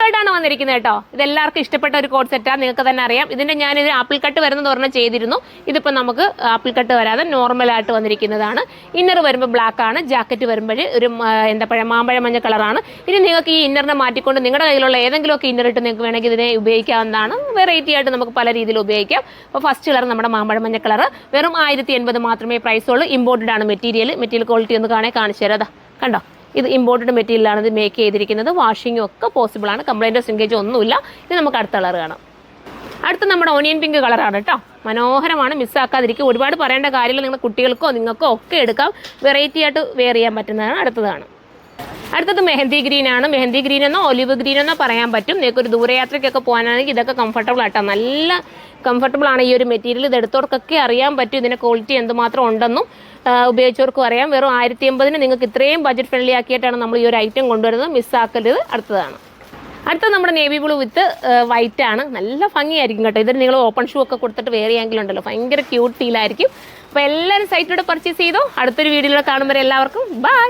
ഗോൾഡാണ് വന്നിരിക്കുന്നത് കേട്ടോ. ഇതെല്ലാവർക്കും ഇഷ്ടപ്പെട്ട ഒരു കോഡ് സെറ്റാണ്, നിങ്ങൾക്ക് തന്നെ അറിയാം. ഇതിൻ്റെ ഞാനിത് ആപ്പിൾ കട്ട് വരുന്നത് പറഞ്ഞാൽ ചെയ്തിരുന്നു. ഇതിപ്പോൾ നമുക്ക് ആപ്പിൾ കട്ട് വരാതെ നോർമലായിട്ട് വന്നിരിക്കുന്നതാണ്. ഇന്നർ വരുമ്പോൾ ബ്ലാക്ക് ആണ്, ജാക്കറ്റ് വരുമ്പോൾ ഒരു മാമ്പഴ മഞ്ഞ കളറാണ്. ഇനി നിങ്ങൾക്ക് ഈ ഇന്നറിനെ മാറ്റിക്കൊണ്ട് നിങ്ങളുടെ കയ്യിലുള്ള ഏതെങ്കിലുമൊക്കെ ഇന്നർ ഇട്ട് നിങ്ങൾക്ക് വേണമെങ്കിൽ ഇതിനെ ഉപയോഗിക്കാവുന്നതാണ്. വെറൈറ്റി ആയിട്ട് നമുക്ക് പല രീതിയിൽ ഉപയോഗിക്കാം. അപ്പോൾ ഫസ്റ്റ് കളർ നമ്മുടെ മാമ്പഴ മഞ്ഞ കളർ വെറും 1080 മാത്രമേ പ്രൈസുള്ളൂ. ഇമ്പോർട്ടഡ് ആണ് മെറ്റീരിയൽ ക്വാളിറ്റി ഒന്ന് കാണിച്ചു തരാം. കണ്ടോ, ഇത് ഇമ്പോർട്ടഡ് മെറ്റീരിയലാണ് ഇത് മേക്ക് ചെയ്തിരിക്കുന്നത്. വാഷിങ്ങും ഒക്കെ പോസിബിൾ ആണ്, കംപ്ലൈൻറ്റോ സിങ്കേജോ ഒന്നുമില്ല. ഇത് നമുക്ക് അടുത്ത കളർ കാണാം. അടുത്ത നമ്മുടെ ഓണിയൻ പിങ്ക് കളറാണ് കേട്ടോ. മനോഹരമാണ്, മിസ്സാക്കാതിരിക്കും. ഒരുപാട് പറയേണ്ട കാര്യമില്ല, നിങ്ങളുടെ കുട്ടികൾക്കോ നിങ്ങൾക്കോ ഒക്കെ എടുക്കാം. വെറൈറ്റി ആയിട്ട് വെയർ ചെയ്യാൻ പറ്റുന്നതാണ്. അടുത്തത് മെഹന്തി ഗ്രീൻ ആണ്. മെഹന്തി ഗ്രീൻ എന്നോ ഒലിവ് ഗ്രീൻ എന്നോ പറയാൻ പറ്റും. നിങ്ങൾക്ക് ഒരു ദൂരയാത്രയ്ക്കൊക്കെ പോകാനാണെങ്കിൽ ഇതൊക്കെ കംഫർട്ടബിൾ ആട്ടോ, നല്ല കംഫർട്ടബിൾ ആണ് ഈ ഒരു മെറ്റീരിയൽ. ഇത് എടുത്തവർക്കൊക്കെ അറിയാൻ പറ്റും ഇതിൻ്റെ ക്വാളിറ്റി എന്തുമാത്രം ഉണ്ടെന്നും ഉപയോഗിച്ചവർക്കും അറിയാം. വെറും 1080 നിങ്ങൾക്ക് ഇത്രയും ബഡ്ജറ്റ് ഫ്രണ്ട്ലി ആക്കിയിട്ടാണ് നമ്മൾ ഈ ഒരു ഐറ്റം കൊണ്ടുവരുന്നത്. മിസ്സാക്കരുത്. അടുത്തത് നമ്മുടെ നേവി ബ്ലൂ വിത്ത് വൈറ്റ് ആണ്. നല്ല ഭംഗിയായിരിക്കും കേട്ടോ. ഇതിന് നിങ്ങൾ ഓപ്പൺ ഷൂ ഒക്കെ കൊടുത്തിട്ട് വെയർ ചെയ്യാമെങ്കിലുണ്ടല്ലോ, ഭയങ്കര ക്യൂട്ട് ഫീലായിരിക്കും. അപ്പോൾ എല്ലാവരും സൈറ്റിലൂടെ പർച്ചേസ് ചെയ്തോ. അടുത്തൊരു വീഡിയോയിലൂടെ കാണുമ്പോൾ എല്ലാവർക്കും ബൈ.